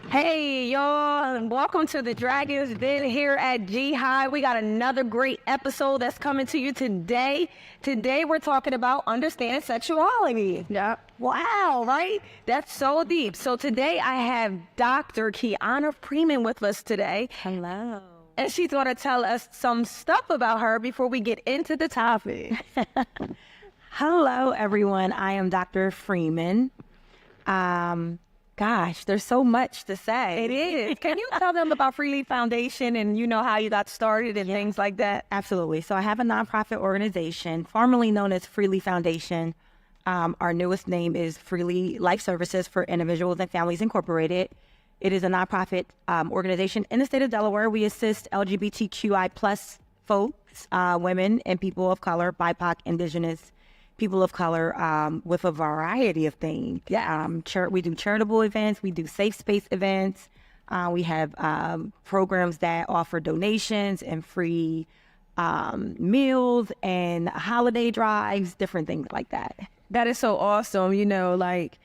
Hey, y'all, and welcome to the Dragon's Den here at G High. We got another great episode that's coming to you today. Today, we're talking about understanding sexuality. Yeah. Wow, right? That's so deep. So today, I have Dr. Kiana Freeman with us today. Hello. And she's going to tell us some stuff about her before we get into the topic. Hello, everyone. I am Dr. Freeman. Gosh, there's so much to say. It is. Can you tell them about Freely Foundation and how you got started and things like that? Absolutely. So I have a nonprofit organization, formerly known as Freely Foundation. Our newest name is Freely Life Services for Individuals and Families Incorporated. It is a nonprofit organization in the state of Delaware. We assist LGBTQI plus folks, women and people of color, BIPOC, Indigenous people of color, with a variety of things. Yeah. We do charitable events. We do safe space events. We have programs that offer donations and free meals and holiday drives, different things like that. That is so awesome. Like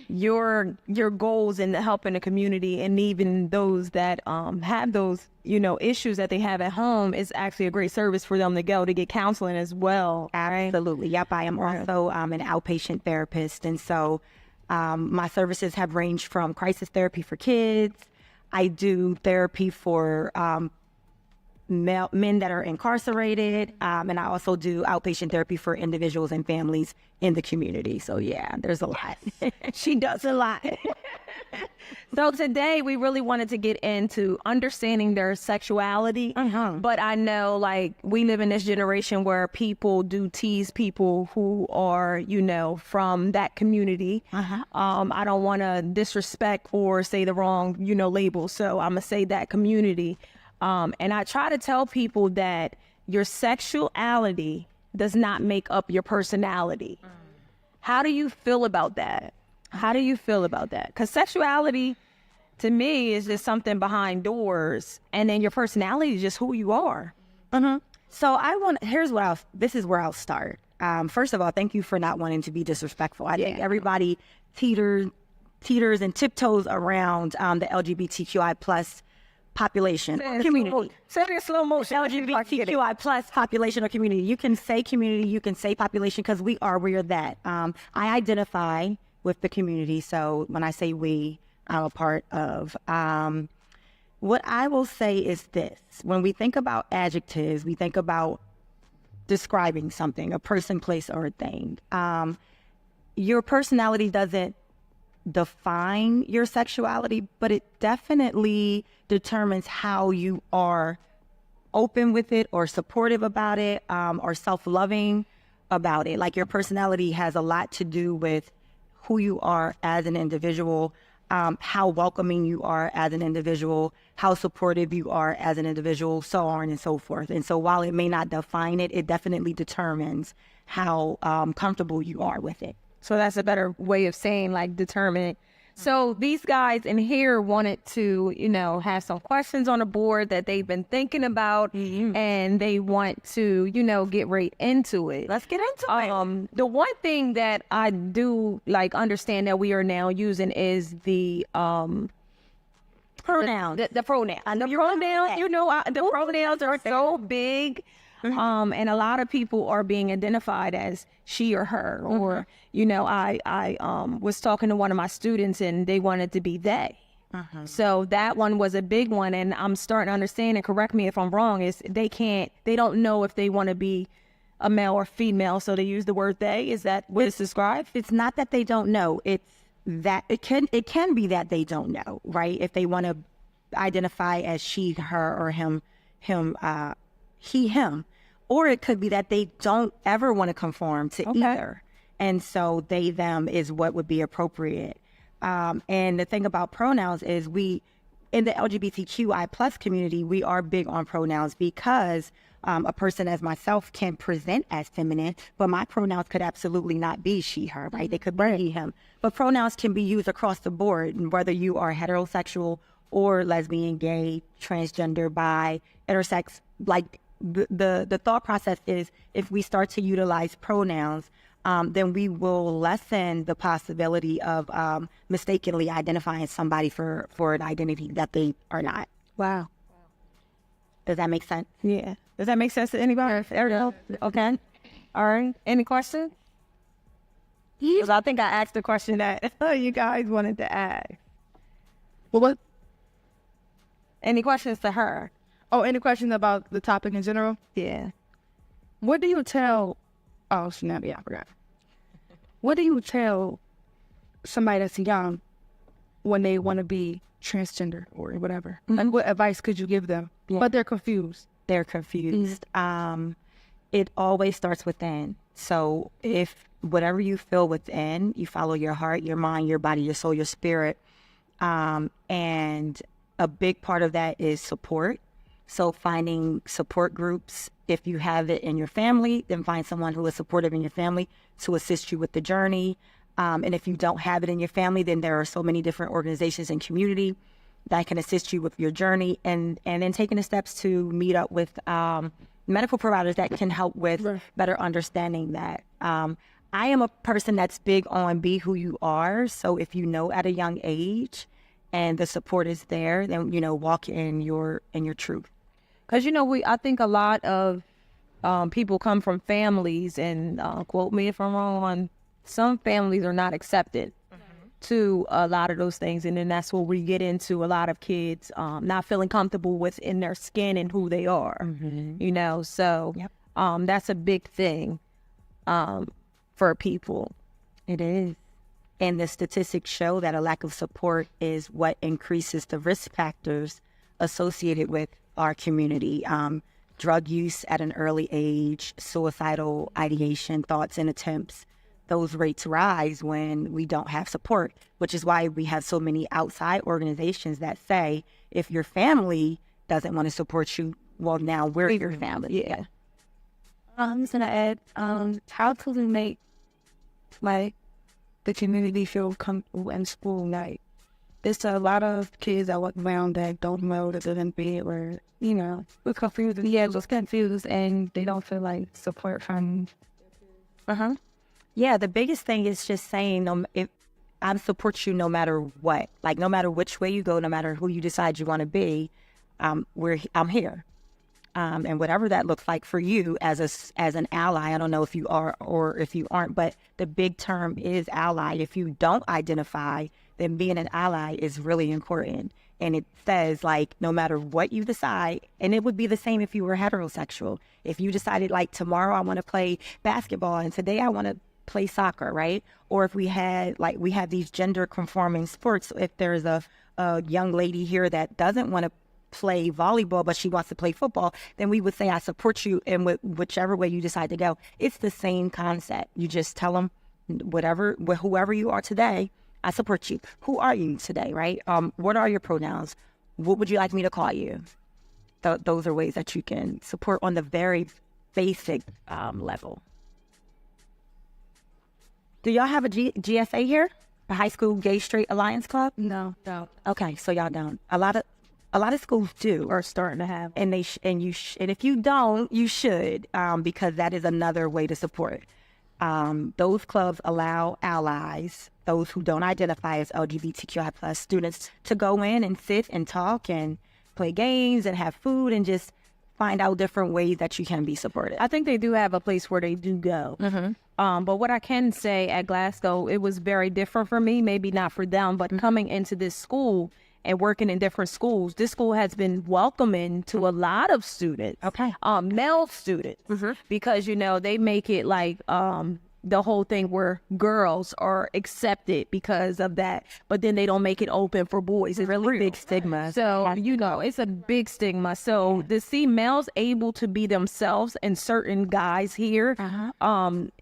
your goals in helping the community and even those that have those issues that they have at home is actually a great service for them to go to get counseling as well. Absolutely. Yep. I am also an outpatient therapist, and so my services have ranged from crisis therapy for kids. I do therapy for men that are incarcerated, and I also do outpatient therapy for individuals and families in the community. So yeah, there's a lot. She does a lot. So today we really wanted to get into understanding their sexuality. But I know like we live in this generation where people do tease people who are, from that community. I don't want to disrespect or say the wrong, label. So I'm going to say that community. And I try to tell people that your sexuality does not make up your personality. How do you feel about that? Because sexuality, to me, is just something behind doors, and then your personality is just who you are. So this is where I'll start. First of all, thank you for not wanting to be disrespectful. I think everybody teeters and tiptoes around the LGBTQI plus population or community. Say it in slow motion. LGBTQI plus population or community. You can say community, you can say population, because we are that. I identify with the community. So when I say we, I'm a part of. What I will say is this. When we think about adjectives, we think about describing something, a person, place, or a thing. Your personality doesn't define your sexuality, but it definitely determines how you are open with it or supportive about it, or self-loving about it. Like your personality has a lot to do with who you are as an individual, how welcoming you are as an individual, how supportive you are as an individual, so on and so forth. And so while it may not define it, it definitely determines how comfortable you are with it. So that's a better way of saying like determined. So these guys in here wanted to, have some questions on the board that they've been thinking about, and they want to, get right into it. Let's get into it. The one thing that I do understand that we are now using is the pronouns. The pronouns. The pronouns, the pronouns are so big. And a lot of people are being identified as she or her, or, I was talking to one of my students and they wanted to be they. So that one was a big one. And I'm starting to understand, and correct me if I'm wrong, is they don't know if they want to be a male or female. So they use the word they. Is that what it's described? It's not that they don't know. It's that it can be that they don't know, right? If they want to identify as she, her, or him, he, him. Or it could be that they don't ever want to conform to either. And so they, them is what would be appropriate. And the thing about pronouns is in the LGBTQI plus community, we are big on pronouns because a person as myself can present as feminine, but my pronouns could absolutely not be she, her, right? They could be he, him. But pronouns can be used across the board, and whether you are heterosexual or lesbian, gay, transgender, bi, intersex, like the thought process is if we start to utilize pronouns, then we will lessen the possibility of mistakenly identifying somebody for an identity that they are not. Wow. Does that make sense? Yeah. Does that make sense to anybody? Okay. All right. Any questions? Because I think I asked the question that you guys wanted to ask. Well, what? Any questions to her? Oh, any questions about the topic in general? Yeah. What do you tell? Oh, snap! Yeah, I forgot. What do you tell somebody that's young when they want to be transgender or whatever? And what advice could you give them? Yeah. But they're confused. They're confused. It always starts within. So if whatever you feel within, you follow your heart, your mind, your body, your soul, your spirit. And a big part of that is support. So finding support groups. If you have it in your family, then find someone who is supportive in your family to assist you with the journey. And if you don't have it in your family, then there are so many different organizations and community that can assist you with your journey, and then taking the steps to meet up with medical providers that can help with better understanding that. I am a person that's big on be who you are. So if you know at a young age and the support is there, then, walk in your truth. Because, I think a lot of people come from families, and quote me if I'm wrong, some families are not accepted to a lot of those things. And then that's where we get into a lot of kids not feeling comfortable within their skin and who they are, So that's a big thing for people. It is. And the statistics show that a lack of support is what increases the risk factors associated with our community. Drug use at an early age, suicidal ideation, thoughts and attempts. Those rates rise when we don't have support, which is why we have so many outside organizations that say, if your family doesn't want to support you, well, now we're your family. Yeah. I'm just gonna add, how to make the community feel comfortable in school. There's a lot of kids that walk around that don't know that they're in bed, or we're confused. Yeah, just confused, and they don't feel like support from. Yeah, the biggest thing is just saying, if I support you no matter what, no matter which way you go, no matter who you decide you want to be, I'm here. And whatever that looks like for you as an ally, I don't know if you are or if you aren't, but the big term is ally. If you don't identify, then being an ally is really important. And it says, no matter what you decide, and it would be the same if you were heterosexual. If you decided, tomorrow I want to play basketball and today I want to play soccer, right? Or if we had, we have these gender conforming sports. If there's a young lady here that doesn't want to play volleyball, but she wants to play football, then we would say, I support you in whichever way you decide to go. It's the same concept. You just tell them whoever you are today, I support you. Who are you today, right? What are your pronouns? What would you like me to call you? Those are ways that you can support on the very basic level. Do y'all have a GSA here? A High School Gay Straight Alliance Club? No. Okay, so y'all don't. A lot of schools do, Or starting to have. and and if you don't, you should, because that is another way to support. Those clubs allow allies, those who don't identify as LGBTQI+ students, to go in and sit and talk and play games and have food and just find out different ways that you can be supported. I think they do have a place where they do go. But what I can say at Glasgow, it was very different for me, maybe not for them, but coming into this school and working in different schools, this school has been welcoming to a lot of students. Okay. Male students, because, they make it the whole thing where girls are accepted because of that, but then they don't make it open for boys. It's really Big stigma. So, it's a big stigma. So to see males able to be themselves and certain guys here,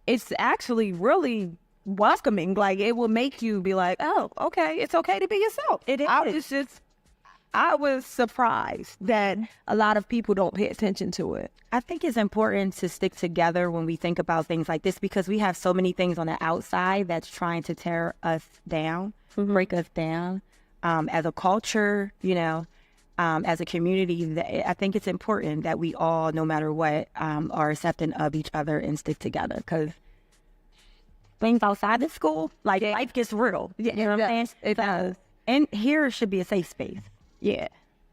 it's actually really welcoming. It will make you be like, oh, okay, it's okay to be yourself. It is. I was surprised that a lot of people don't pay attention to it. I think it's important to stick together when we think about things like this, because we have so many things on the outside that's trying to tear us down, break us down. As a culture, as a community, I think it's important that we all, no matter what, are accepting of each other and stick together, because things outside of school, like life gets real. You know what I'm saying? It does. And here should be a safe space. Yeah.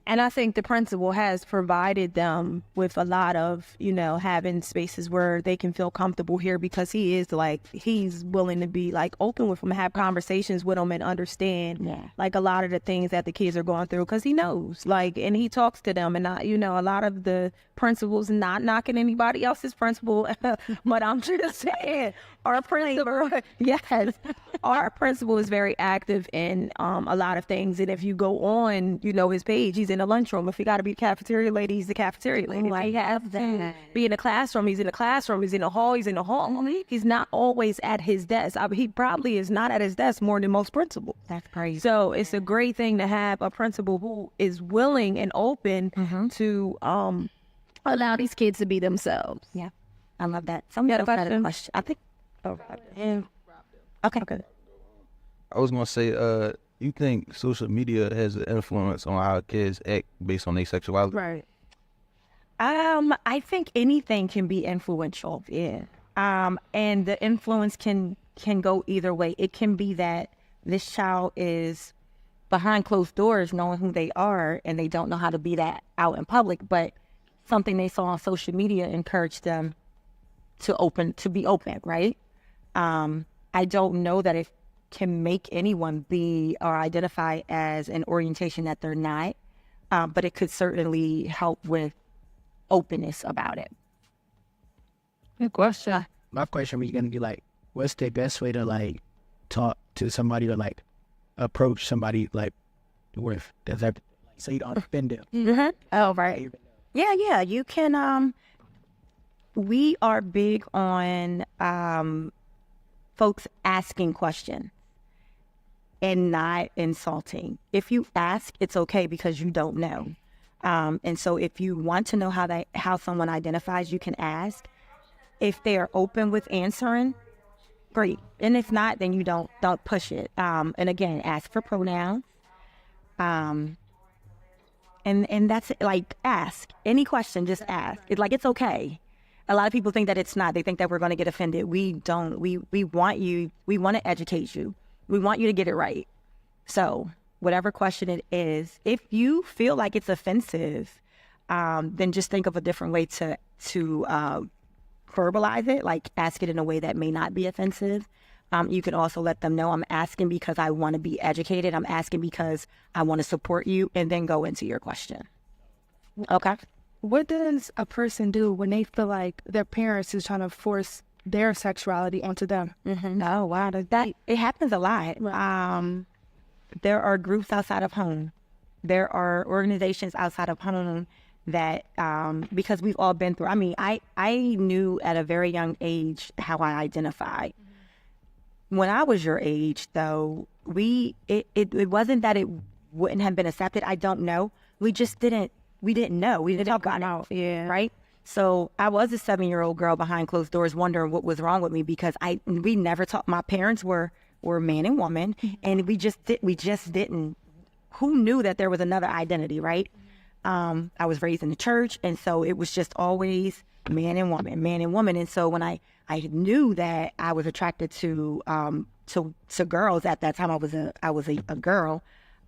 And I think the principal has provided them with a lot of, you know, having spaces where they can feel comfortable here, because he's willing to be like open with them, have conversations with them and understand like a lot of the things that the kids are going through, because he knows, like, and he talks to them. And you know, a lot of the principals, not knocking anybody else's principal, but I'm just saying our principal, our principal is very active in a lot of things. And if you go on, you know, his page, he's in the lunchroom. If he got to be a cafeteria lady, he's the cafeteria lady. Oh, I have that. Be in the classroom, he's in the classroom. He's in the hall, he's in the hall. He's not always at his desk. He probably is not at his desk more than most principals. That's crazy. So it's a great thing to have a principal who is willing and open to allow these kids to be themselves. Yeah, I love that. Somebody else had a question. I think. Okay. I was gonna say, you think social media has an influence on how kids act based on their sexuality? Right. I think anything can be influential. Yeah. And the influence can go either way. It can be that this child is behind closed doors, knowing who they are, and they don't know how to be that out in public, but something they saw on social media encouraged them to be open, right? I don't know that it can make anyone be or identify as an orientation that they're not, but it could certainly help with openness about it. Good question. My question was going to be like, what's the best way to like talk to somebody or like approach somebody like with that, so you don't offend them? Mm-hmm. Oh, right. Yeah. You can. We are big on folks asking questions and not insulting. If you ask, it's okay because you don't know. And so if you want to know how someone identifies, you can ask. If they are open with answering, great. And if not, then you don't push it. And again, ask for pronouns. And that's it. Like, ask any question, just ask. It's okay. A lot of people think that it's not. They think that we're going to get offended. We don't. We want to educate you. We want you to get it right. So whatever question it is, if you feel like it's offensive, then just think of a different way to verbalize it, like ask it in a way that may not be offensive. You can also let them know, I'm asking because I want to be educated. I'm asking because I want to support you, and then go into your question. Okay. What does a person do when they feel like their parents is trying to force their sexuality onto them? Mm-hmm. Oh, wow. It happens a lot. There are groups outside of home. There are organizations outside of home that, because we've all been through, I knew at a very young age how I identified. Mm-hmm. When I was your age, though, it wasn't that it wouldn't have been accepted. I don't know. We didn't know. We didn't talk about it. Yeah. Right? So I was a 7-year-old girl behind closed doors wondering what was wrong with me, because we never talked. My parents were man and woman, and we just didn't. Who knew that there was another identity, right? I was raised in the church, and so it was just always man and woman. And so when I knew that I was attracted to girls at that time, I was a girl.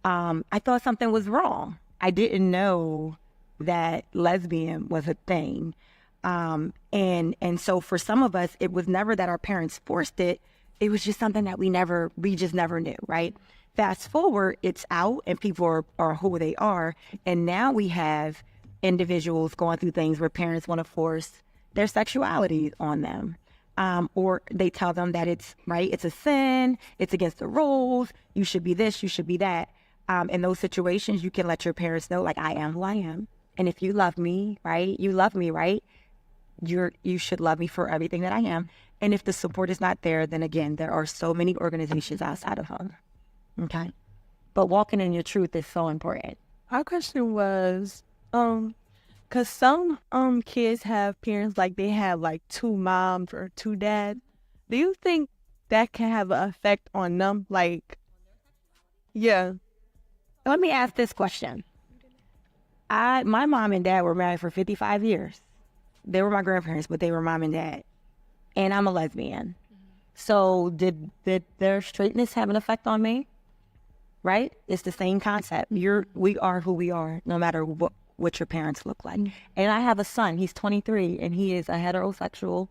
I thought something was wrong. I didn't know that lesbian was a thing. And so for some of us, it was never that our parents forced it. It was just something that we just never knew, right? Fast forward, it's out and people are who they are. And now we have individuals going through things where parents want to force their sexuality on them. Or they tell them that it's a sin, it's against the rules, you should be this, you should be that. In those situations, you can let your parents know, like, I am who I am. And if you love me, right, you love me, right? You should love me for everything that I am. And if the support is not there, then again, there are so many organizations outside of home. Okay. But walking in your truth is so important. Our question was, because some kids have parents, like they have like 2 moms or 2 dads. Do you think that can have an effect on them? Like, yeah. Let me ask this question. My mom and dad were married for 55 years. They were my grandparents, but they were mom and dad. And I'm a lesbian. So did their straightness have an effect on me? Right? It's the same concept. We are who we are, no matter what your parents look like. And I have a son. He's 23, and he is a heterosexual,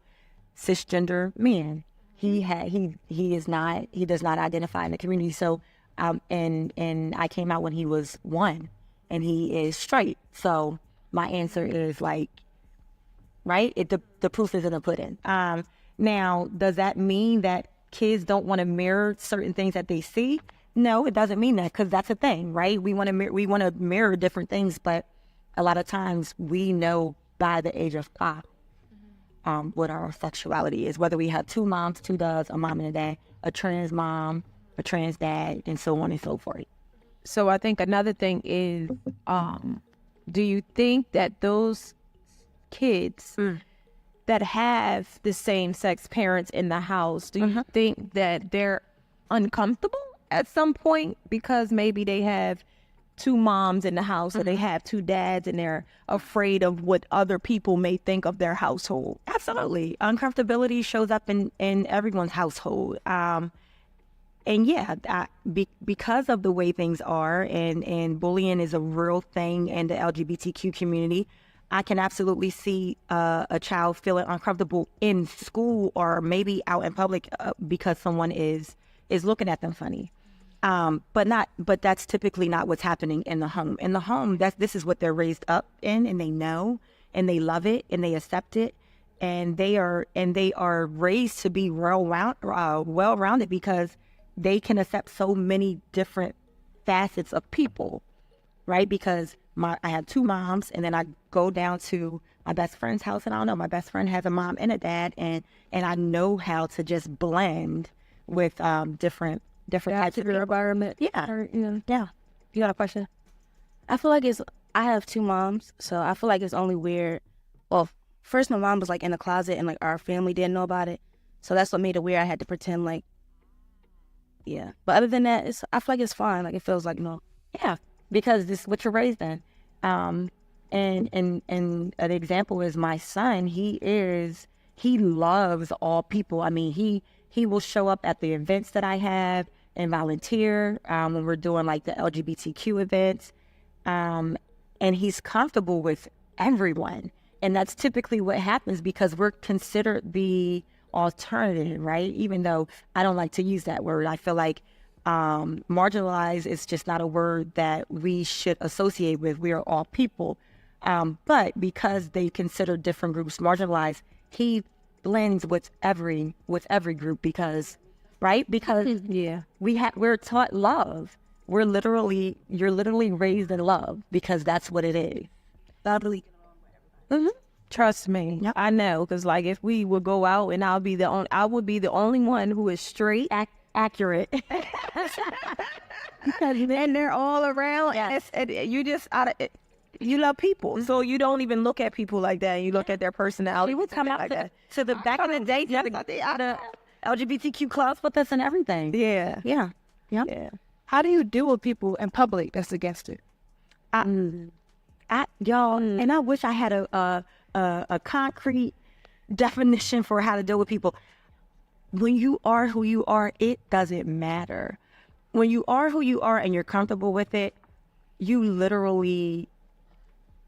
cisgender man. He does not identify in the community. So, and I came out when he was 1, and he is straight. So my answer is like, right? The proof is in the pudding. Now, does that mean that kids don't want to mirror certain things that they see? No, it doesn't mean that, because that's a thing, right? We want to mirror different things, but a lot of times we know by the age of 5 what our sexuality is, whether we have 2 moms, 2 dads, a mom and a dad, a trans mom, a trans dad, and so on and so forth. So I think another thing is, do you think that those kids that have the same sex parents in the house, do you think that they're uncomfortable at some point because maybe they have 2 moms in the house or they have 2 dads and they're afraid of what other people may think of their household? Absolutely. Uncomfortability shows up in everyone's household. And yeah, because of the way things are, and bullying is a real thing in the LGBTQ community, I can absolutely see a child feeling uncomfortable in school or maybe out in public because someone is looking at them funny. But that's typically not what's happening in the home. In the home, this is what they're raised up in, and they know, and they love it, and they accept it, and they are raised to be well-rounded because they can accept so many different facets of people, right? Because I have 2 moms, and then I go down to my best friend's house, and I don't know, my best friend has a mom and a dad, and I know how to just blend with different types of your environment. Yeah. Or, you know. Yeah. You got a question? I feel like I have 2 moms, so I feel like it's only weird. Well, first my mom was like in the closet and like our family didn't know about it. So that's what made it weird. I had to pretend like, yeah. But other than that, I feel like it's fine. Like it feels like no. Yeah. Because this is what you're raised in. And an example is my son. He loves all people. I mean, he will show up at the events that I have and volunteer when we're doing like the LGBTQ events. And he's comfortable with everyone. And that's typically what happens because we're considered the alternative, right? Even though I don't like to use that word. I feel like marginalized is just not a word that we should associate with. We are all people. But because they consider different groups marginalized, he blends with every group because yeah, we're taught love. You're literally raised in love because that's what it is. Trust me, Yep. I know, because like if we would go out and I would be the only one who is straight, Accurate. and they're all around. Yes. And you just you love people, so you don't even look at people like that. You look at their personality. We would come out like that. to the back in the day, the LGBTQ clubs with us and everything. Yeah, Yeah. Yep. yeah. How do you deal with people in public that's against it? Y'all, and I wish I had a concrete definition for how to deal with people. When you are who you are, it doesn't matter. When you are who you are and you're comfortable with it, you literally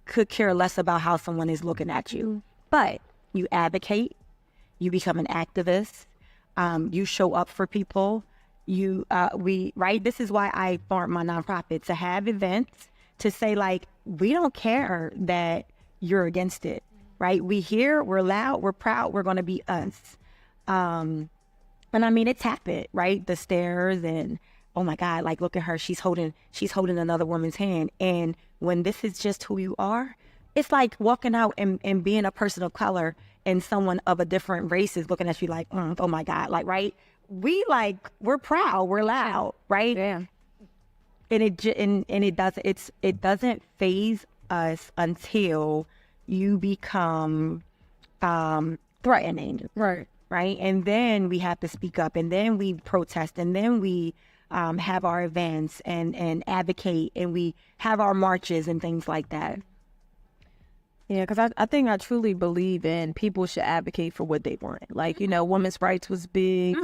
could care less about how someone is looking at you. But you advocate, you become an activist, you show up for people. This is why I formed my nonprofit, to have events to say like, we don't care that you're against it, right? We here, we're loud, we're proud, we're going to be us. And I mean, it's happened, right? The stares and, oh my God, like, look at her. She's holding another woman's hand. And when this is just who you are, it's like walking out and being a person of color and someone of a different race is looking at you like, oh my God, like, right? We're proud, we're loud, right? Yeah. And it doesn't phase us until you become threatening. Right. And then we have to speak up, and then we protest, and then we have our events and advocate, and we have our marches and things like that. Yeah, because I think I truly believe in people should advocate for what they want. Like, women's rights was big,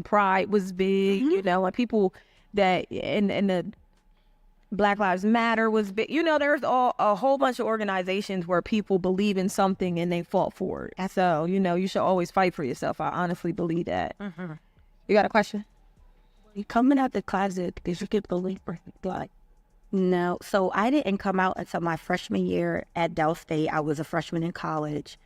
pride was big, and people that, and the Black Lives Matter was big. There's a whole bunch of organizations where people believe in something and they fought for it. So, you should always fight for yourself. I honestly believe that. You got a question? Coming out the closet, did you get bullied or like? No, so I didn't come out until my freshman year at Del State. I was a freshman in college,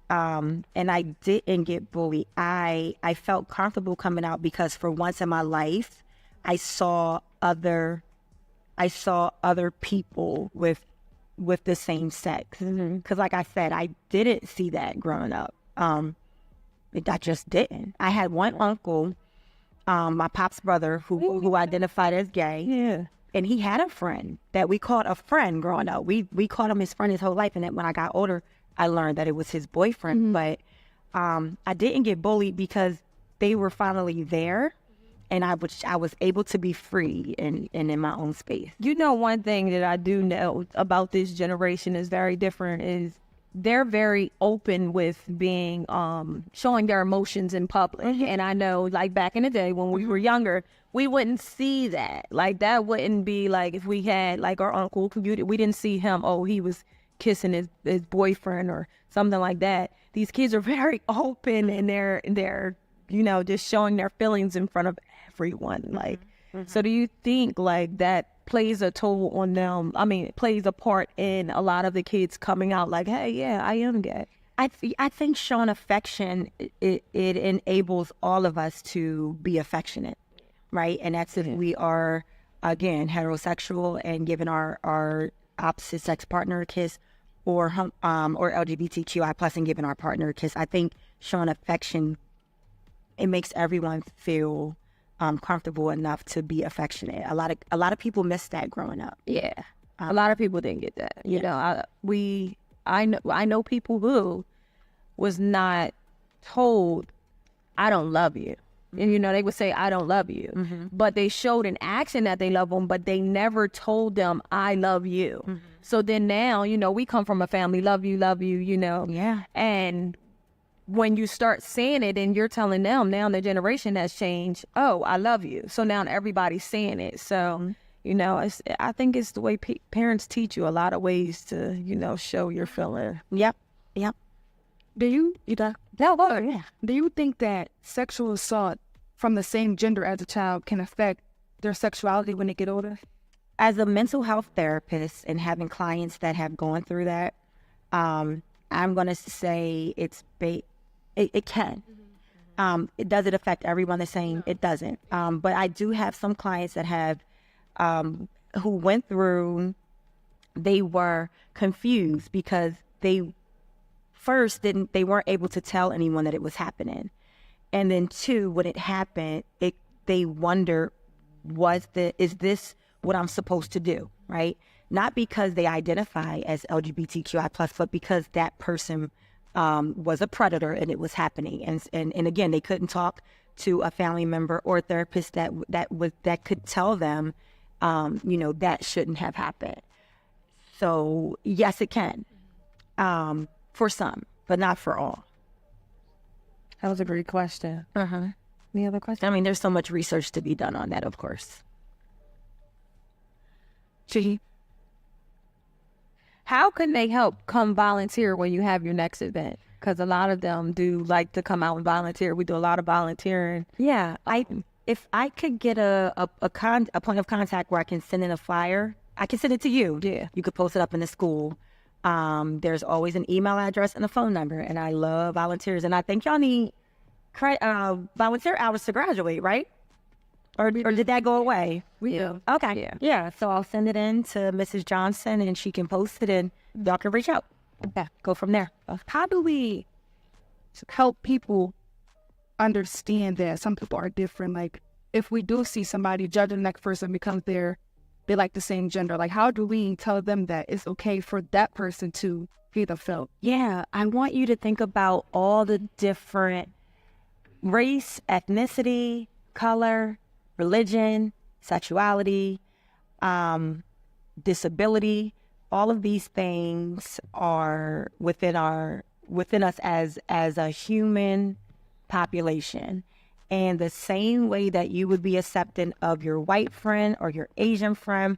and I didn't get bullied. I felt comfortable coming out because for once in my life, I saw other people with the same sex. Because like I said, I didn't see that growing up. I just didn't. I had one uncle, my pop's brother, who identified as gay. Yeah. And he had a friend that we called a friend growing up. We called him his friend his whole life. And then when I got older, I learned that it was his boyfriend. But I didn't get bullied because they were finally there. And I was able to be free and in my own space. One thing that I do know about this generation is very different is they're very open with being, showing their emotions in public. And I know, like, back in the day when we were younger, we wouldn't see that. Like, that wouldn't be like if we had, like, our uncle, we didn't see him, he was kissing his boyfriend or something like that. These kids are very open and they're just showing their feelings in front of everyone. Like, so do you think, like, that plays a toll on them? I mean, it plays a part in a lot of the kids coming out like, hey, yeah, I am gay. I think showing affection, it enables all of us to be affectionate, right? And that's if we are, again, heterosexual and giving our opposite sex partner a kiss, or LGBTQI plus and giving our partner a kiss. I think showing affection, it makes everyone feel comfortable enough to be affectionate. A lot of people miss that growing up. Yeah, a lot of people didn't get that. I know people who was not told, I don't love you. And, they would say, I don't love you. But they showed in action that they love them, but they never told them, I love you. So then now, we come from a family, love you, Yeah. And when you start saying it and you're telling them, now the generation has changed, I love you. So now everybody's saying it. So, I think it's the way parents teach you a lot of ways to, show your feeling. Yep. Do you think that sexual assault from the same gender as a child can affect their sexuality when they get older? As a mental health therapist and having clients that have gone through that, I'm going to say it can. Does it affect everyone the same? It doesn't. But I do have some clients that have, who went through, they were confused because they weren't able to tell anyone that it was happening. And then two, when it happened, they wonder, is this what I'm supposed to do? Right? Not because they identify as LGBTQI plus, but because that person was a predator and it was happening. And again, they couldn't talk to a family member or a therapist that could tell them, that shouldn't have happened. So yes, it can, for some, but not for all. That was a great question. Any other questions? I mean, there's so much research to be done on that, of course. How can they help come volunteer when you have your next event? Because a lot of them do like to come out and volunteer. We do a lot of volunteering. Yeah, if I could get a point of contact where I can send in a flyer, I can send it to you. Yeah. You could post it up in the school. There's always an email address and a phone number, and I love volunteers. And I think y'all need volunteer hours to graduate, right? Or did that go away? We do. Okay. Yeah. So I'll send it in to Mrs. Johnson, and she can post it, and y'all can reach out. Yeah. Go from there. How do we help people understand that some people are different? Like, if we do see somebody judging the next person because they like the same gender, like, how do we tell them that it's okay for that person to feel the felt? Yeah. I want you to think about all the different race, ethnicity, color, religion, sexuality, disability, all of these things are within us as a human population. And the same way that you would be accepting of your white friend or your Asian friend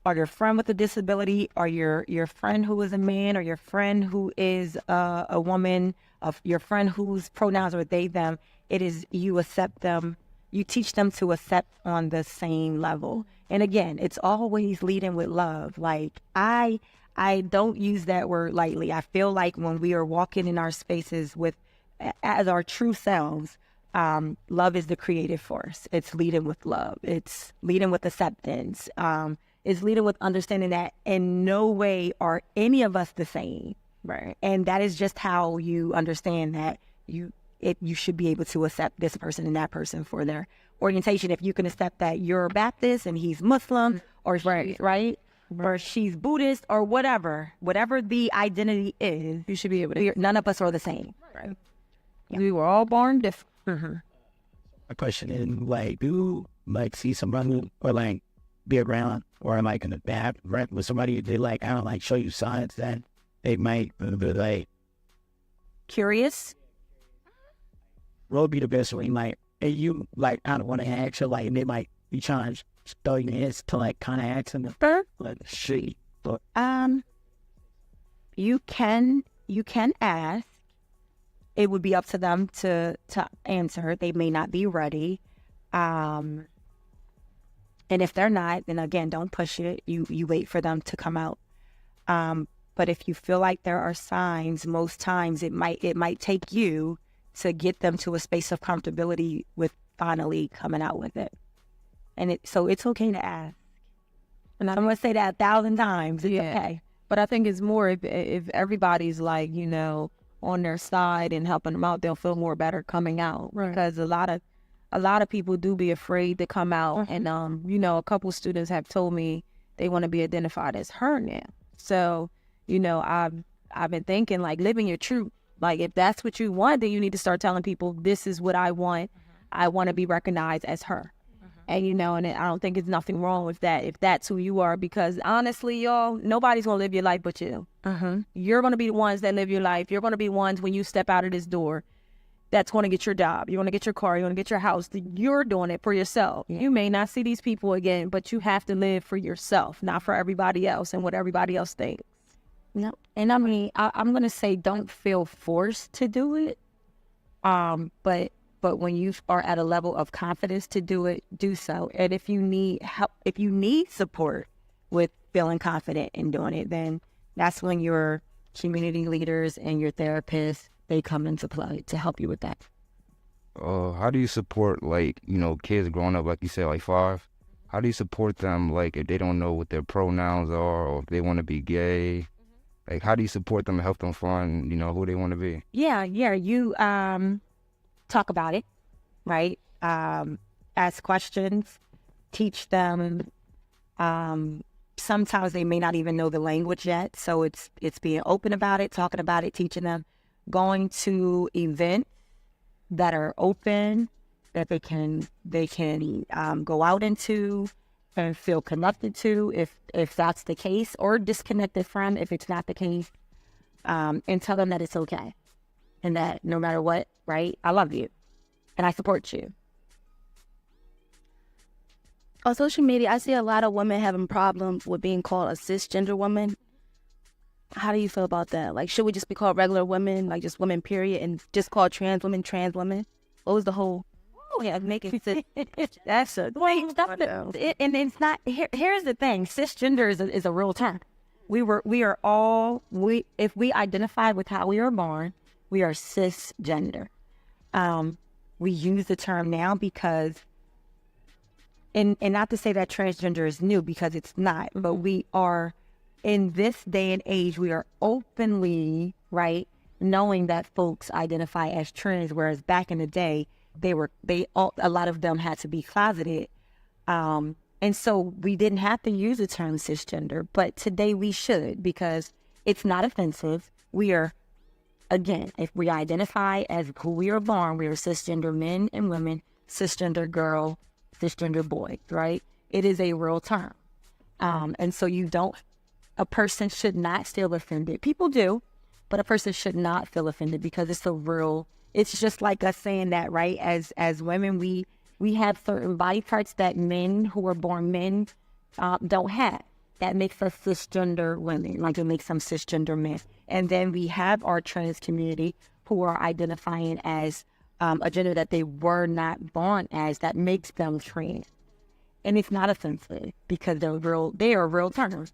or your friend with a disability or your friend who is a man or your friend who is a woman, of your friend whose pronouns are they, them, it is you accept them, you teach them to accept on the same level. And again, it's always leading with love. Like I don't use that word lightly. I feel like when we are walking in our spaces as our true selves, love is the creative force. It's leading with love. It's leading with acceptance. It's leading with understanding that in no way are any of us the same. Right. And that is just how you understand that you should be able to accept this person and that person for their orientation. If you can accept that you're Baptist and he's Muslim or right? Or she's Buddhist or whatever the identity is, You should be able to. none of us are the same. Right. We were all born different. A question is, like, do you, like, see somebody or, like, be around or, like, in a bad rent with somebody, they, like, I don't like, show you signs that they might be, like, Curious? what would be the best way, like, and you, like, I don't want to ask you, like, and they might be trying to throw your hands to, like, kind of ask them, like, shit. But You can ask. It would be up to them to answer. They may not be ready. And if they're not, then again, don't push it. You wait for them to come out. But if you feel like there are signs, most times it might take you to get them to a space of comfortability with finally coming out with it. And so it's okay to ask. And I'm going to say that 1,000 times. It's okay. But I think it's more if everybody's like, on their side and helping them out, they'll feel more better coming out. Right. Because a lot of people do be afraid to come out. And, a couple students have told me they want to be identified as her now. So, I've been thinking, like, living your truth. Like, if that's what you want, then you need to start telling people, this is what I want. I want to be recognized as her. And, and I don't think there's nothing wrong with that if that's who you are, because honestly, y'all, nobody's going to live your life but you. You're going to be the ones that live your life. You're going to be ones when you step out of this door that's going to get your job. You're going to get your car. You're going to get your house. You're doing it for yourself. Yeah. You may not see these people again, but you have to live for yourself, not for everybody else and what everybody else thinks. No. And I mean, I'm going to say don't feel forced to do it. But when you are at a level of confidence to do it, do so. And if you need help, if you need support with feeling confident in doing it, then that's when your community leaders and your therapists, they come into play to help you with that. How do you support, like, kids growing up, like you said, like 5? How do you support them, like, if they don't know what their pronouns are or if they want to be gay? Like, how do you support them and help them find, who they want to be? Yeah. You talk about it, right? Ask questions, teach them. Sometimes they may not even know the language yet, so it's being open about it, talking about it, teaching them, going to events that are open, that they can go out into and feel connected to, if that's the case, or disconnected from if it's not the case, and tell them that it's okay and that no matter what, right, I love you and I support you. On social media, I see a lot of women having problems with being called a cisgender woman. How do you feel about that? Like, should we just be called regular women, like just women, period, and just call trans women trans women? What was the whole? Oh yeah, making cis. That's a wait. And it's not. Here's the thing: cisgender is a real term. If we identify with how we were born, we are cisgender. We use the term now because, and not to say that transgender is new, because it's not, but we are, in this day and age, we are openly, right, knowing that folks identify as trans, whereas back in the day, a lot of them had to be closeted. And so we didn't have to use the term cisgender, but today we should, because it's not offensive. We are, again, if we identify as who we are born, we are cisgender men and women, cisgender girl, cisgender boy, right? It is a real term. And so you don't a person should not feel offended. People do, but a person should not feel offended because it's just like us saying that, right? As women, we have certain body parts that men who are born men don't have. That makes us cisgender women, like it makes them cisgender men. And then we have our trans community who are identifying as a gender that they were not born as, that makes them trans. And it's not offensive because they are real terms.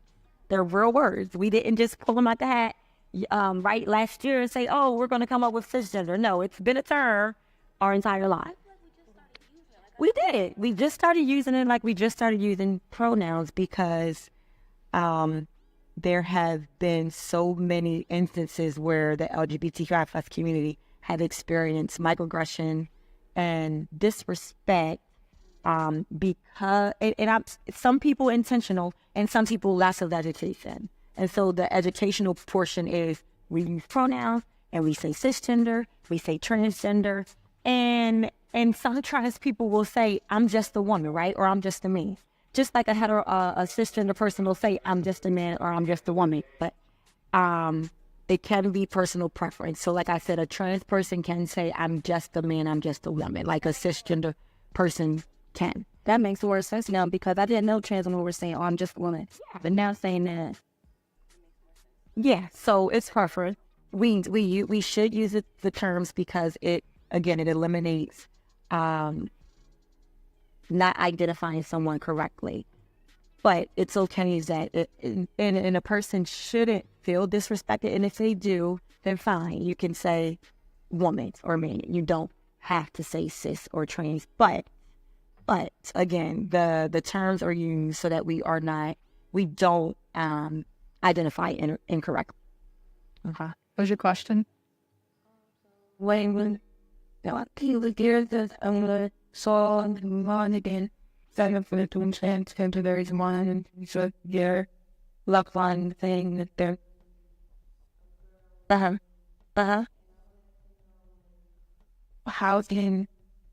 They're real words. We didn't just pull them out the hat right last year and say, oh, we're going to come up with cisgender. No, it's been a term our entire life. We did. We just started using it like we just started using pronouns because there have been so many instances where the LGBTQI plus community have experienced microaggression and disrespect because some people intentional and some people less of education. And so the educational portion is we use pronouns and we say cisgender, we say transgender, and some trans people will say, I'm just a woman, right? Or I'm just a man. Just like a cisgender person will say, I'm just a man or I'm just a woman. But it can be personal preference. So like I said, a trans person can say, I'm just a man, I'm just a woman. Like a cisgender person can. That makes more sense now because I didn't know trans women were saying, oh, I'm just a woman. But now saying that. Yeah, so it's preference. We should use the terms because it eliminates not identifying someone correctly. But it's okay that and a person shouldn't feel disrespected. And if they do, then fine. You can say woman or man. You don't have to say cis or trans. But again, the terms are used so that we don't identify incorrectly. Okay. What's your question? When you look here, I'm gonna saw and move on again. Second for the twin chance, and there is one, and so your luck line thing that they're. How can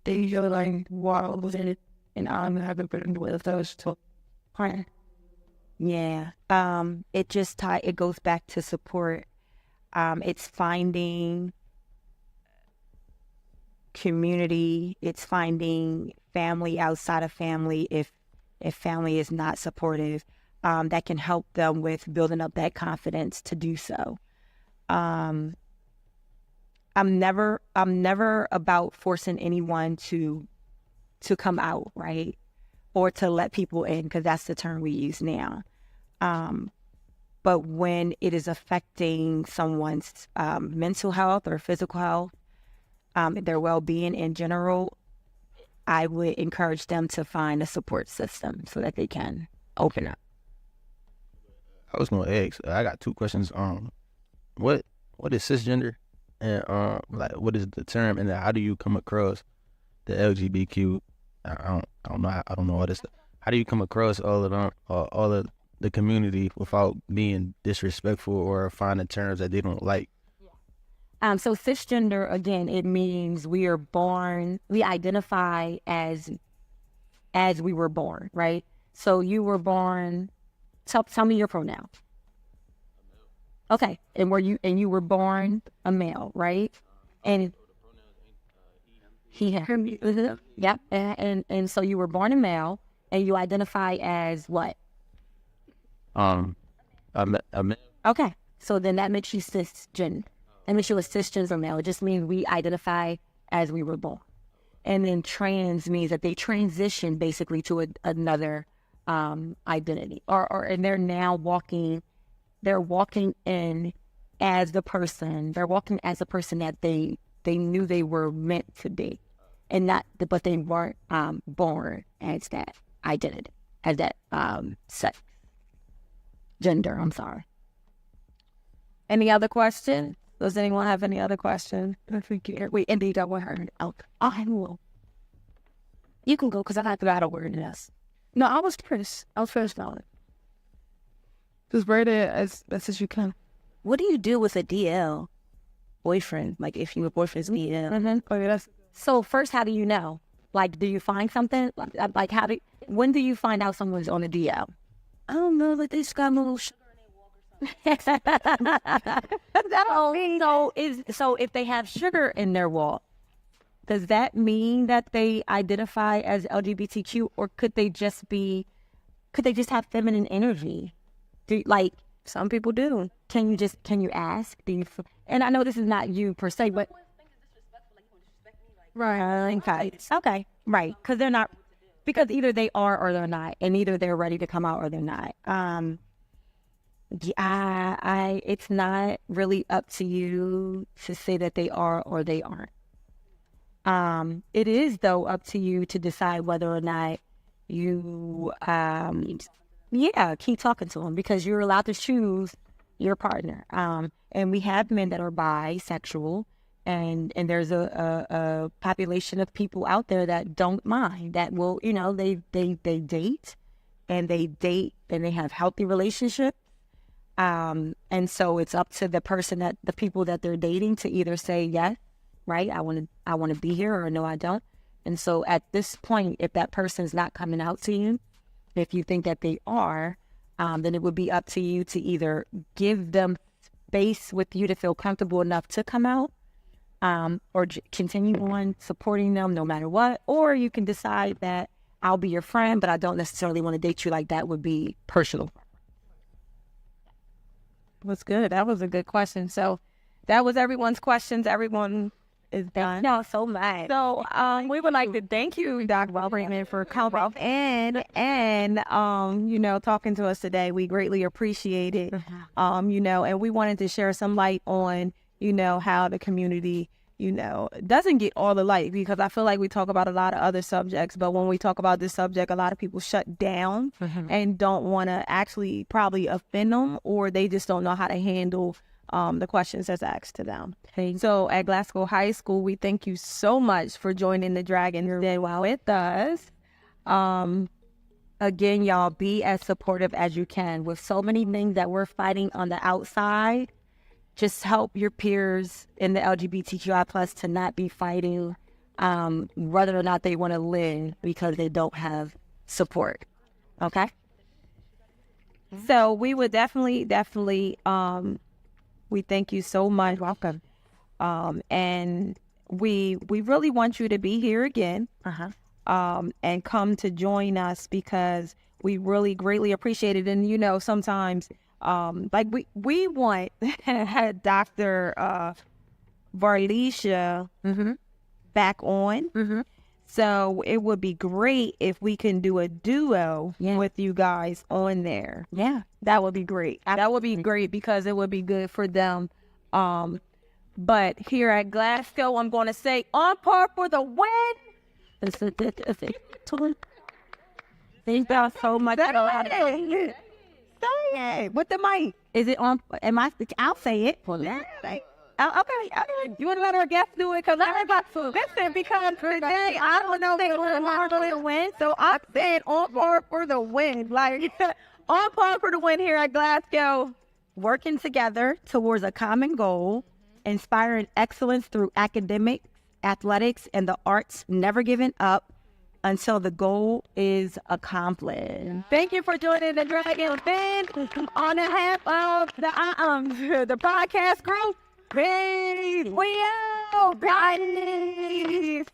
they feel like water within it, and I'm having been with those two. Yeah. It goes back to support. It's finding community. It's finding family outside of family if family is not supportive, that can help them with building up that confidence to do so. I'm never about forcing anyone to come out, right? Or to let people in, because that's the term we use now. But when it is affecting someone's mental health or physical health, their well-being in general, I would encourage them to find a support system so that they can open up. I was gonna ask. I got two questions. What is cisgender, and like what is the term, and then how do you come across the LGBTQ? I don't know all this stuff. How do you come across all of the community without being disrespectful or finding terms that they don't like? So cisgender, again, it means we identify as we were born, right? So you were born, tell me your pronoun. Okay, and you were born a male, right? And yep, and so you were born a male, and you identify as what? A male. Okay, so then that makes you cisgender. That makes you a cisgender male. It just means we identify as we were born. And then trans means that they transition basically to another identity, and they're now walking in as the person. They're walking as a person that they knew they were meant to be, but they weren't born as that identity, as that sex, gender. I'm sorry. Any other questions? Does anyone have any other questions? Wait, indeed, I want her. I will. You can go because I got a word in us. No, I was first on it. Just word it as best as you can. What do you do with a DL boyfriend? Like if your boyfriend's DL. Mm-hmm. Oh, yeah, So first, how do you know? Like, do you find something? Like when do you find out someone's on a DL? I don't know. Like they just got a little sugar in their So if they have sugar in their walk, does that mean that they identify as LGBTQ, or could they just have feminine energy? Some people do. Can you ask? And I know this is not you per se, but Right. okay, right, because either they are or they're not, and either they're ready to come out or they're not. It's not really up to you to say that they are or they aren't. It is though up to you to decide whether or not you keep talking to them, because you're allowed to choose your partner. And we have men that are bisexual, and there's a population of people out there that don't mind, that will, they date and they have healthy relationships. And so it's up to the people that they're dating to either say yes, right, I want to be here, or no, I don't. And so at this point, if that person's not coming out to you, if you think that they are, then it would be up to you to either give them space with you to feel comfortable enough to come out, or continue on supporting them no matter what. Or you can decide that I'll be your friend, but I don't necessarily want to date you. Like, that would be personal. Was good. That was a good question. So that was everyone's questions. Everyone is done. No, so much. So we would like to thank you, Dr. Freeman, for coming and talking to us today. We greatly appreciate it. And we wanted to share some light on, how the community, doesn't get all the light, because I feel like we talk about a lot of other subjects, but when we talk about this subject, a lot of people shut down and don't want to actually probably offend them, or they just don't know how to handle the questions that's asked to them. So at Glasgow High School, we thank you so much for joining the Dragon's Den with us. Again, y'all, be as supportive as you can. With so many things that we're fighting on the outside, just help your peers in the LGBTQI plus to not be fighting whether or not they want to live because they don't have support. Okay? So we would definitely, we thank you so much. Welcome. And we really want you to be here again. And come to join us, because we really greatly appreciate it. And sometimes we want Dr. Varlisha back on. So it would be great if we can do a duo with you guys on there. Yeah. That would be great. That would be great, because it would be good for them. But here at Glasgow, I'm going to say on par for the win. Thank y'all so much. Say it with the mic. Is it on? I'll say it. Okay. You want to let our guests do it? Because I'm about to listen, because today I don't know if they're going to win. So I'm saying on par for the win. Like, on par for the win here at Glasgow. Working together towards a common goal, inspiring excellence through academics, athletics, and the arts, never giving up until the goal is accomplished. Thank you for joining the Dragon's Den on behalf of the podcast group. Peace. We out. Peace.